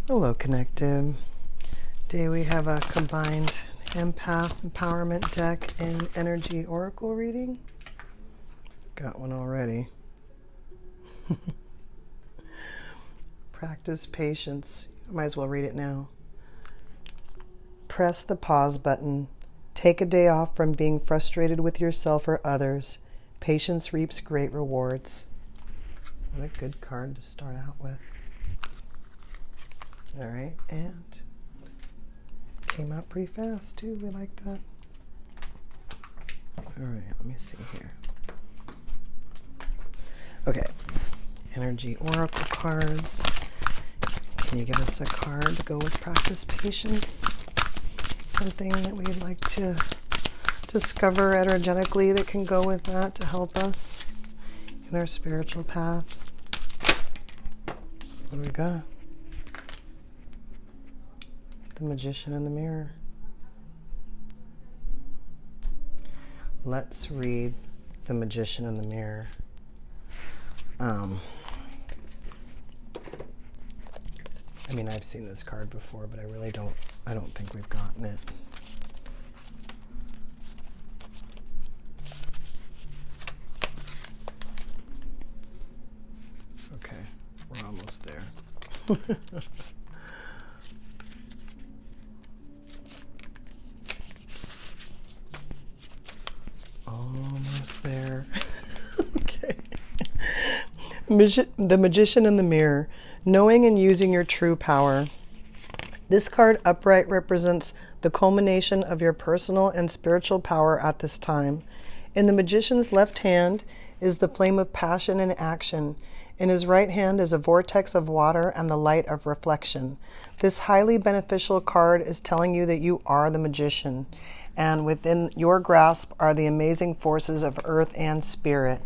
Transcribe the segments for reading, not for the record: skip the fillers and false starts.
Hello, Connective. Today we have a combined Empath Empowerment deck and Energy Oracle reading. Got one already. Practice patience. I might as well read it now. Press the pause button. Take a day off from being frustrated with yourself or others. Patience reaps great rewards. What a good card to start out with. All right, and came out pretty fast too. We like that. All right, let me see here. Okay, Energy Oracle cards. Can you give us a card to go with practice patience? Something that we'd like to discover energetically that can go with that to help us in our spiritual path. What do we got? The Magician in the Mirror. Let's read The Magician in the Mirror. I mean, I've seen this card before, but I don't think we've gotten it. Okay, we're almost there. Almost there. Okay. The Magician in the Mirror. Knowing and using your true power. This card upright represents the culmination of your personal and spiritual power at this time. In the Magician's left hand is the flame of passion and action. In his right hand is a vortex of water and the light of reflection. This highly beneficial card is telling you that you are the magician, and within your grasp are the amazing forces of earth and spirit.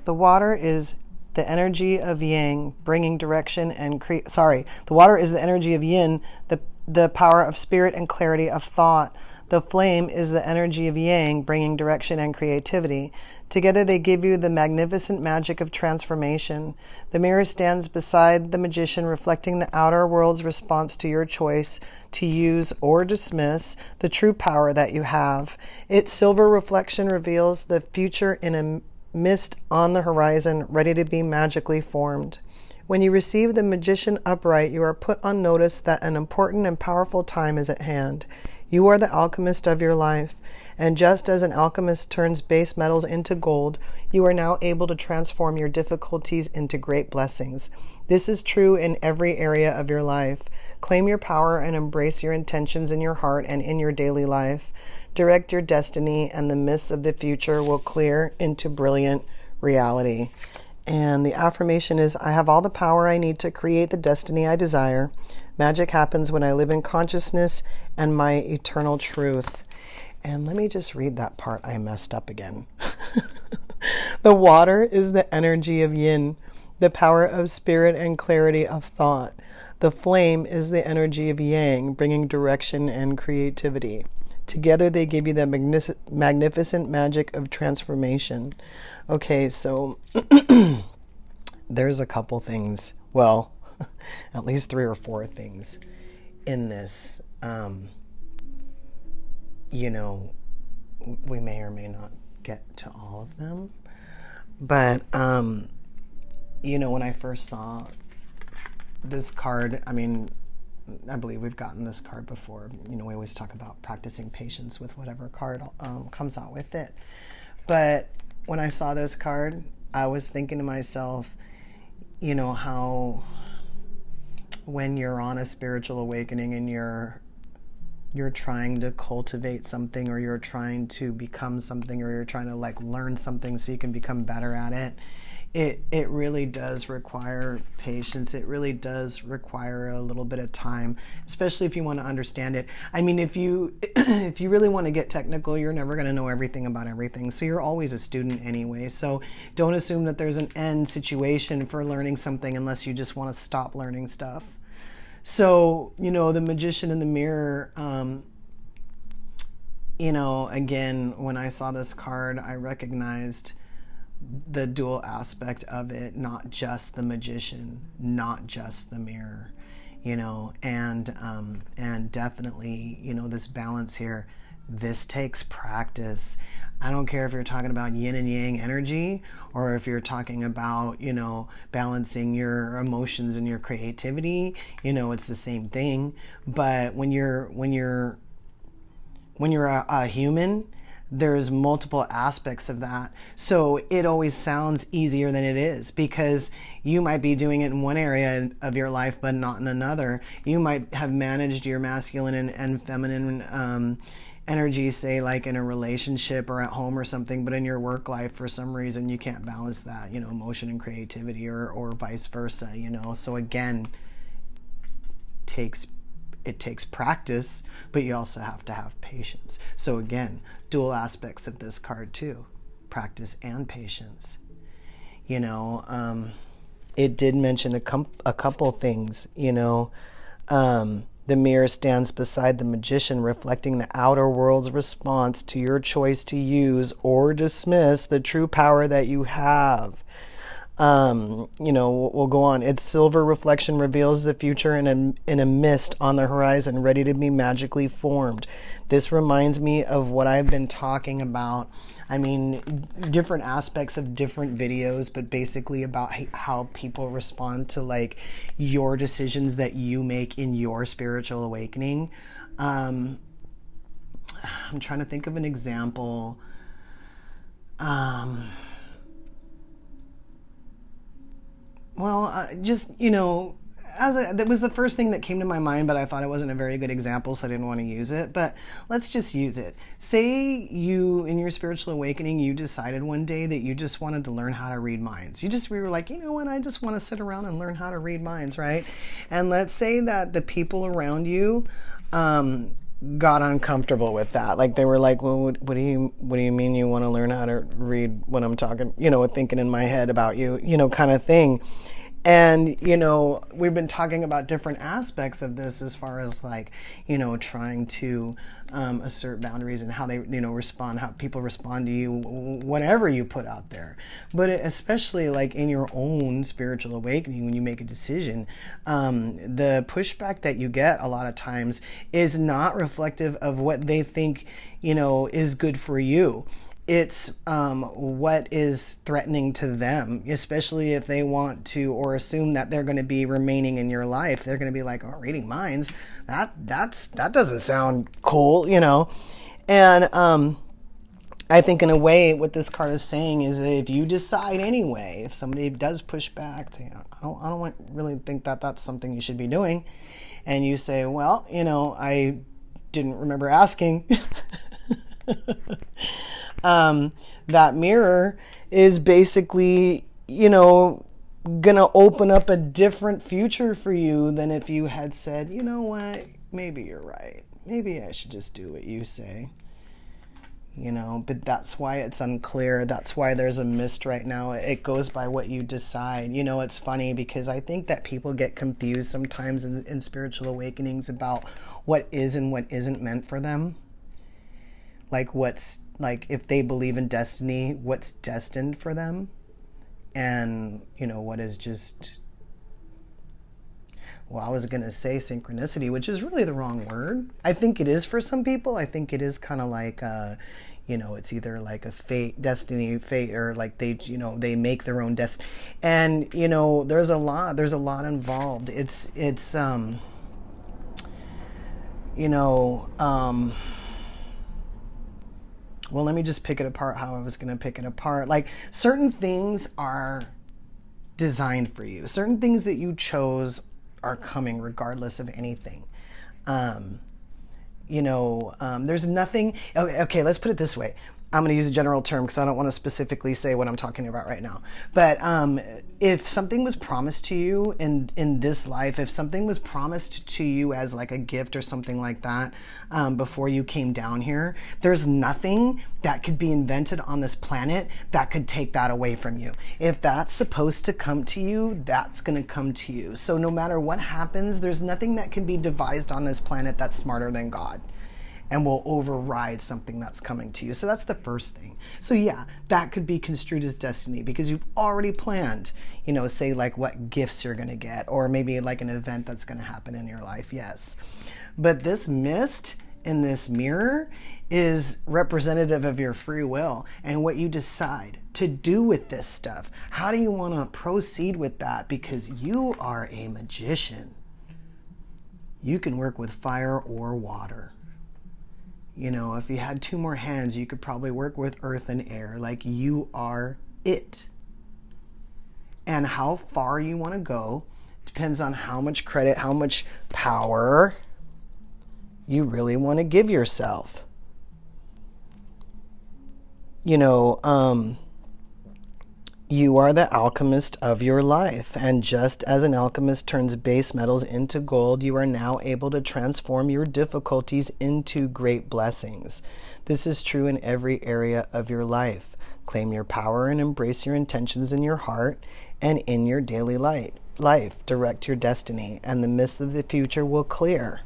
The water is the energy of yang, bringing direction and the water is the energy of yin, the power of spirit and clarity of thought. The flame is the energy of yang, bringing direction and creativity. Together they give you the magnificent magic of transformation. The mirror stands beside the magician, reflecting the outer world's response to your choice to use or dismiss the true power that you have. Its silver reflection reveals the future in a mist on the horizon, ready to be magically formed. When you receive the Magician upright, you are put on notice that an important and powerful time is at hand. You are the alchemist of your life, and just as an alchemist turns base metals into gold, you are now able to transform your difficulties into great blessings. This is true in every area of your life. Claim your power and embrace your intentions in your heart and in your daily life. Direct your destiny, and the mists of the future will clear into brilliant reality. And the affirmation is, I have all the power I need to create the destiny I desire. Magic happens when I live in consciousness and my eternal truth. And let me just read that part. I messed up again. The water is the energy of yin, the power of spirit and clarity of thought. The flame is the energy of yang, bringing direction and creativity. Together they give you the magnificent magic of transformation. Okay, so there's a couple things, well, at least 3 or 4 things in this. We may or may not get to all of them, but, when I first saw this card, I believe we've gotten this card before. We always talk about practicing patience with whatever card comes out with it. But when I saw this card, I was thinking to myself, how when you're on a spiritual awakening and you're trying to cultivate something, or you're trying to become something, or you're trying to learn something so you can become better at it, it really does require patience. It really does require a little bit of time, especially if you want to understand it. If you if you really want to get technical, you're never going to know everything about everything. So you're always a student anyway. So don't assume that there's an end situation for learning something unless you just want to stop learning stuff. So, the Magician in the Mirror, again, when I saw this card, I recognized the dual aspect of it, not just the magician, not just the mirror. and definitely, this balance here, this takes practice. I don't care if you're talking about yin and yang energy, or if you're talking about, balancing your emotions and your creativity, it's the same thing. But when you're a human, there's multiple aspects of that. So it always sounds easier than it is, because you might be doing it in one area of your life, but not in another. You might have managed your masculine and feminine energy, say like in a relationship or at home or something, but in your work life, for some reason, you can't balance that, emotion and creativity, or vice versa, So again, it takes practice, but you also have to have patience. So again, dual aspects of this card too, practice and patience. It did mention a couple things. The mirror stands beside the magician, reflecting the outer world's response to your choice to use or dismiss the true power that you have. We'll go on. Its silver reflection reveals the future in a mist on the horizon, ready to be magically formed. This reminds me of what I've been talking about. I mean, different aspects of different videos, but basically about how people respond to like your decisions that you make in your spiritual awakening. I'm trying to think of an example. That was the first thing that came to my mind, but I thought it wasn't a very good example, so I didn't want to use it. But let's just use it. Say you, in your spiritual awakening, you decided one day that you just wanted to learn how to read minds. We were like, I just want to sit around and learn how to read minds, right? And let's say that the people around you got uncomfortable with that. Like they were like, well, what do you mean you want to learn how to read when I'm talking, thinking in my head about you, kind of thing. And, we've been talking about different aspects of this as far as like, trying to assert boundaries and how they, respond, how people respond to you, whatever you put out there. But especially like in your own spiritual awakening, when you make a decision, the pushback that you get a lot of times is not reflective of what they think, is good for you. It's what is threatening to them, especially if they want to or assume that they're going to be remaining in your life. They're going to be like, oh, reading minds, that doesn't sound cool, And I think in a way what this card is saying is that if you decide anyway, if somebody does push back, say, I don't really think that that's something you should be doing, and you say, well, I didn't remember asking. That mirror is basically, gonna open up a different future for you than if you had said, you know what, maybe you're right. Maybe I should just do what you say. But that's why it's unclear. That's why there's a mist right now. It goes by what you decide. It's funny because I think that people get confused sometimes in spiritual awakenings about what is and what isn't meant for them. Like if they believe in destiny, what's destined for them, and what is just, well, I was going to say synchronicity, which is really the wrong word. I think it is for some people. I think it is kind of like it's either like a destiny, or like they make their own destiny, and there's a lot involved. It's well, let me just pick it apart how I was going to pick it apart. Like, certain things are designed for you. Certain things that you chose are coming regardless of anything. There's nothing... Okay, let's put it this way. I'm going to use a general term because I don't want to specifically say what I'm talking about right now. But if something was promised to you in this life, if something was promised to you as like a gift or something like that before you came down here, there's nothing that could be invented on this planet that could take that away from you. If that's supposed to come to you, that's going to come to you. So no matter what happens, there's nothing that can be devised on this planet that's smarter than God. and will override something that's coming to you. So that's the first thing. So yeah, that could be construed as destiny because you've already planned, say like what gifts you're going to get, or maybe like an event that's going to happen in your life. Yes. But this mist in this mirror is representative of your free will and what you decide to do with this stuff. How do you want to proceed with that? Because you are a magician. You can work with fire or water. If you had 2 more hands, you could probably work with earth and air. Like, you are it. And how far you want to go depends on how much credit, how much power you really want to give yourself. You are the alchemist of your life. And just as an alchemist turns base metals into gold, you are now able to transform your difficulties into great blessings. This is true in every area of your life. Claim your power and embrace your intentions in your heart and in your daily life. Direct your destiny, and the mist of the future will clear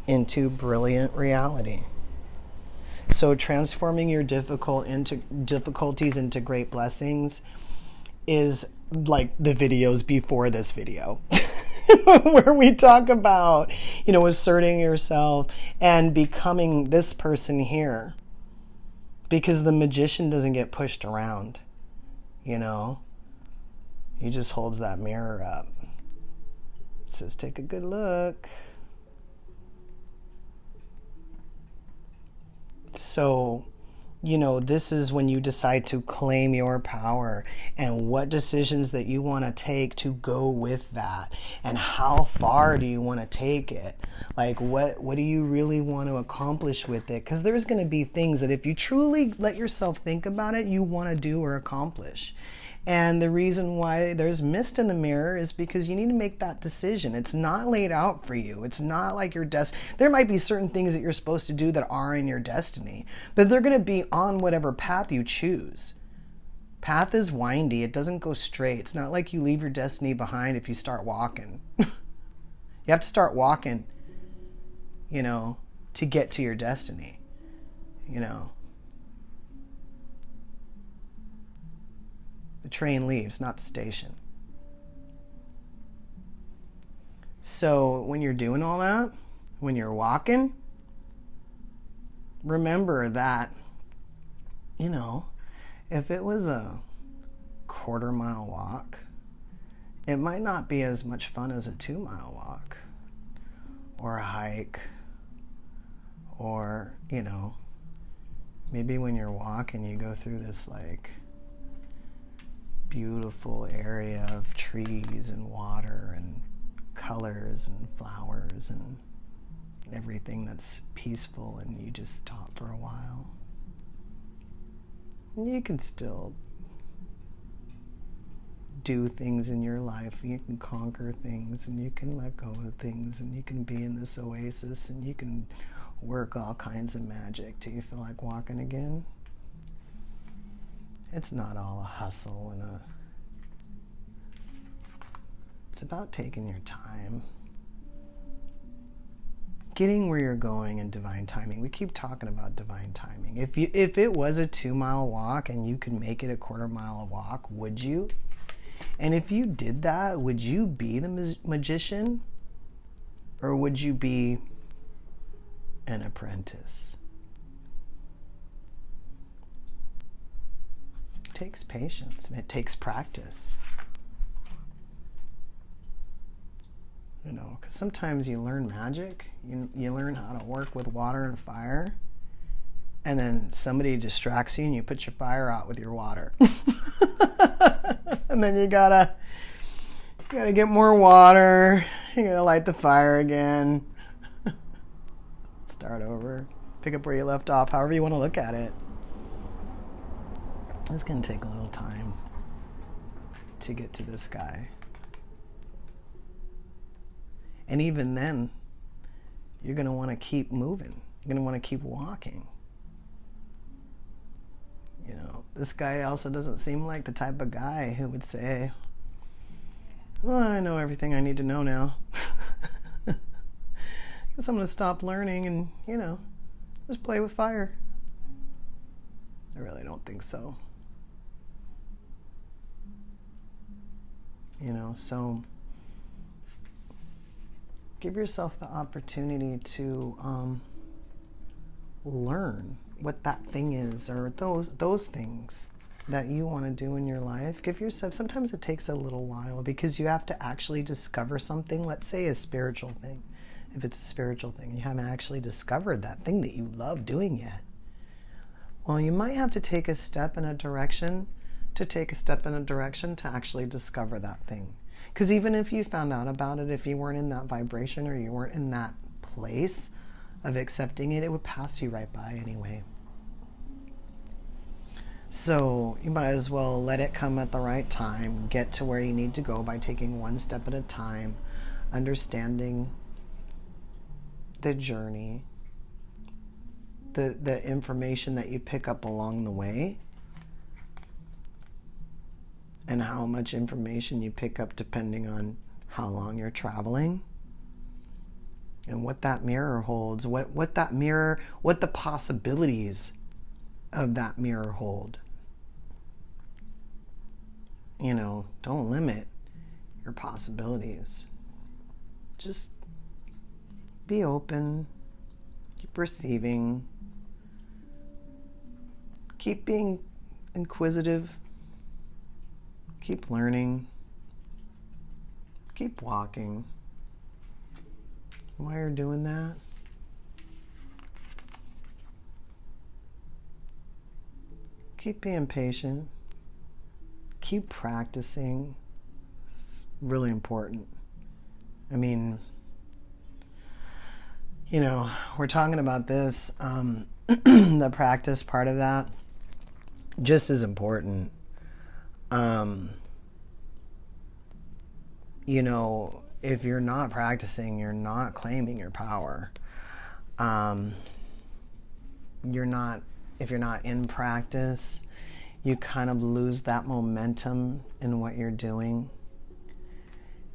into brilliant reality. So transforming your difficulties into great blessings is like the videos before this video where we talk about, asserting yourself and becoming this person here, because the magician doesn't get pushed around. He just holds that mirror up, says, take a good look. So, this is when you decide to claim your power and what decisions that you want to take to go with that, and how far do you want to take it? Like, what do you really want to accomplish with it? Because there's going to be things that if you truly let yourself think about it, you want to do or accomplish. And the reason why there's mist in the mirror is because you need to make that decision. It's not laid out for you. It's not like your there might be certain things that you're supposed to do that are in your destiny, but they're going to be on whatever path you choose. Path is windy. It doesn't go straight. It's not like you leave your destiny behind if you start walking. You have to start walking, to get to your destiny, The train leaves, not the station. So when you're doing all that, when you're walking, remember that, if it was a 1/4 mile walk, it might not be as much fun as a 2-mile walk or a hike, or, maybe when you're walking, you go through this beautiful area of trees and water and colors and flowers and everything that's peaceful, and you just stop for a while. And you can still do things in your life. You can conquer things, and you can let go of things, and you can be in this oasis, and you can work all kinds of magic till you feel like walking again. It's not all a hustle and it's about taking your time, getting where you're going in divine timing. We keep talking about divine timing. If it was a 2-mile walk and you could make it a 1/4 mile walk, would you? And if you did that, would you be the magician, or would you be an apprentice? It takes patience and it takes practice. Because sometimes you learn magic, you learn how to work with water and fire, and then somebody distracts you and you put your fire out with your water. And then you gotta get more water, you gotta light the fire again, start over, pick up where you left off, however you want to look at it. It's going to take a little time to get to this guy. And even then, you're going to want to keep moving. You're going to want to keep walking. This guy also doesn't seem like the type of guy who would say, well, I know everything I need to know now. Guess I'm going to stop learning and, Just play with fire. I really don't think so. So give yourself the opportunity to learn what that thing is, or those things that you want to do in your life. Give yourself, sometimes it takes a little while because you have to actually discover something. Let's say a spiritual thing. If it's a spiritual thing, you haven't actually discovered that thing that you love doing yet. Well, you might have to take a step in a direction to actually discover that thing. Because even if you found out about it, if you weren't in that vibration or you weren't in that place of accepting it, it would pass you right by anyway. So you might as well let it come at the right time, get to where you need to go by taking one step at a time, understanding the journey, the information that you pick up along the way, and how much information you pick up depending on how long you're traveling, and what that mirror holds, what the possibilities of that mirror hold. Don't limit your possibilities. Just be open, keep receiving, keep being inquisitive, keep learning, keep walking. While you're doing that, keep being patient, keep practicing. It's really important. I mean, we're talking about this, the practice part of that, just as important. If you're not practicing, you're not claiming your power. If you're not in practice, you kind of lose that momentum in what you're doing.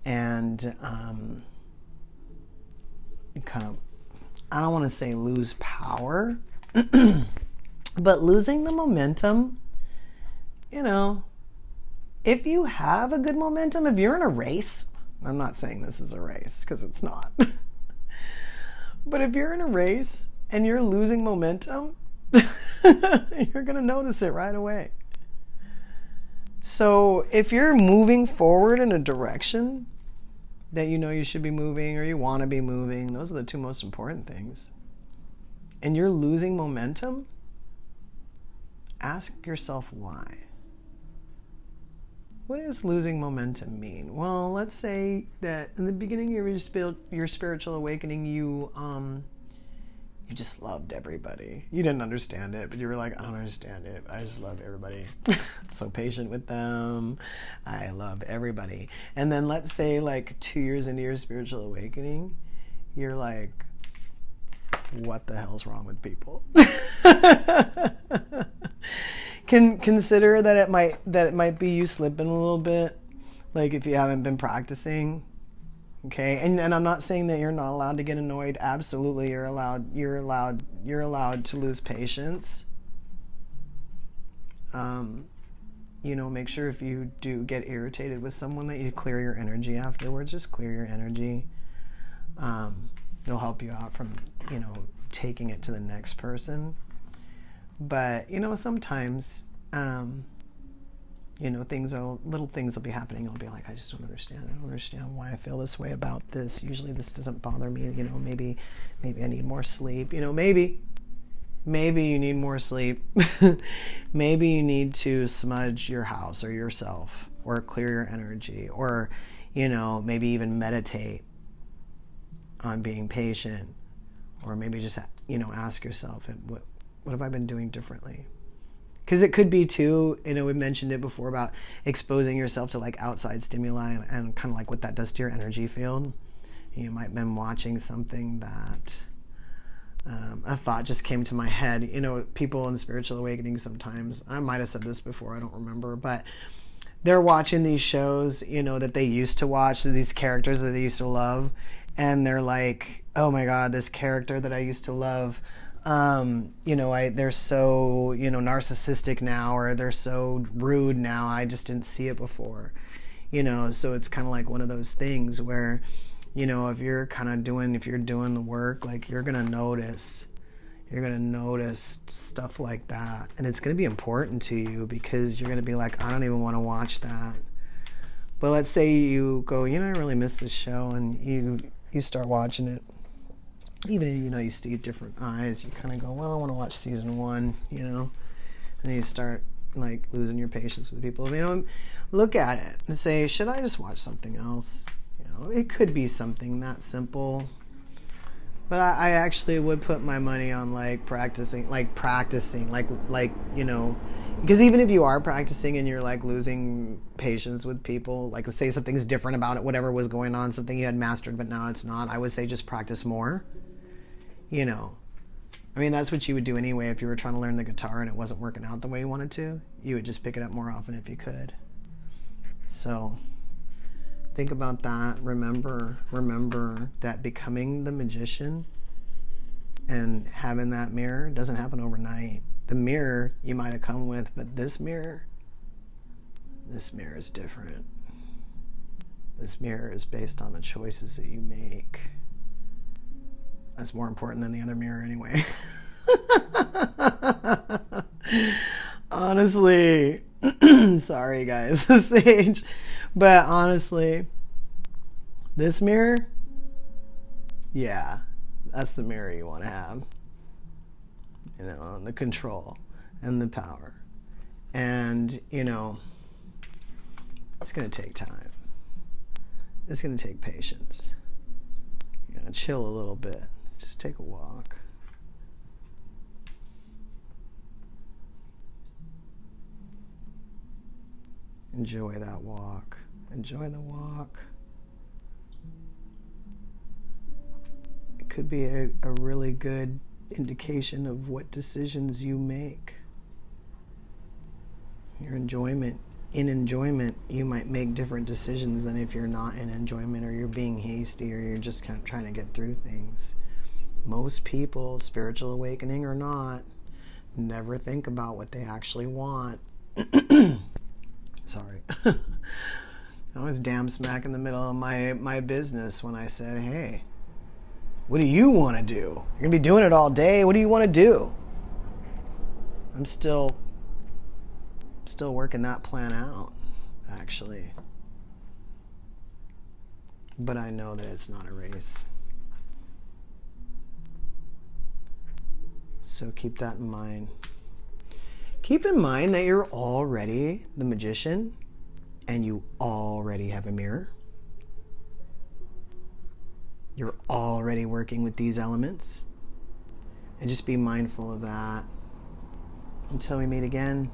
And you kind of, I don't want to say lose power, but losing the momentum, if you have a good momentum, if you're in a race, I'm not saying this is a race because it's not, but if you're in a race and you're losing momentum, you're going to notice it right away. So if you're moving forward in a direction that you should be moving or you want to be moving, those are the two most important things, and you're losing momentum, ask yourself why. What does losing momentum mean? Well, let's say that in the beginning of your spiritual awakening, you just loved everybody. You didn't understand it, but you were like, I don't understand it. I just love everybody. I'm so patient with them. I love everybody. And then let's say 2 years into your spiritual awakening, you're like, what the hell's wrong with people? Consider that it might be you slipping a little bit, if you haven't been practicing. Okay, and I'm not saying that you're not allowed to get annoyed. Absolutely, you're allowed to lose patience. Make sure if you do get irritated with someone that you clear your energy afterwards. Just clear your energy. It'll help you out from taking it to the next person. But sometimes little things will be happening. You'll be like, I just don't understand. I don't understand why I feel this way about this. Usually this doesn't bother me. Maybe I need more sleep. Maybe you need more sleep. Maybe you need to smudge your house or yourself, or clear your energy, or maybe even meditate on being patient, or maybe just ask yourself, what have I been doing differently? Because it could be too, we mentioned it before about exposing yourself to outside stimuli and kind of what that does to your energy field. You might have been watching something that a thought just came to my head. People in spiritual awakening sometimes, I might have said this before, I don't remember, but they're watching these shows, that they used to watch, these characters that they used to love, and they're like, oh my God, this character that I used to love, They're so, narcissistic now, or they're so rude now. I just didn't see it before, so it's kind of like one of those things where, if you're doing the work, like you're going to notice stuff like that. And it's going to be important to you because you're going to be like, I don't even want to watch that. But let's say you go, I really miss this show, and you start watching it. Even you see different eyes, you kind of go, well, I want to watch season 1, and then you start like losing your patience with people. Look at it and say, should I just watch something else? It could be something that simple, but I actually would put my money on practicing, because even if you are practicing and you're like losing patience with people, like let's say something's different about it, whatever was going on, something you had mastered but now it's not, I would say just practice more. That's what you would do anyway. If you were trying to learn the guitar and it wasn't working out the way you wanted to, you would just pick it up more often if you could. So think about that. Remember that becoming the magician and having that mirror doesn't happen overnight. The mirror you might have come with, but this mirror is different. This mirror is based on the choices that you make. That's more important than the other mirror anyway. Honestly. Sorry guys, Sage. But honestly, this mirror, yeah, that's the mirror you want to have. The control and the power. And, it's going to take time. It's going to take patience. Chill a little bit. Just take a walk. Enjoy that walk. Enjoy the walk. It could be a really good indication of what decisions you make. In enjoyment, you might make different decisions than if you're not in enjoyment, or you're being hasty, or you're just kind of trying to get through things. Most people, spiritual awakening or not, never think about what they actually want. Sorry. I was damn smack in the middle of my business when I said, hey, what do you want to do? You're going to be doing it all day. What do you want to do? I'm still working that plan out, actually. But I know that it's not a race. So keep that in mind. Keep in mind that you're already the magician and you already have a mirror. You're already working with these elements. And just be mindful of that. Until we meet again.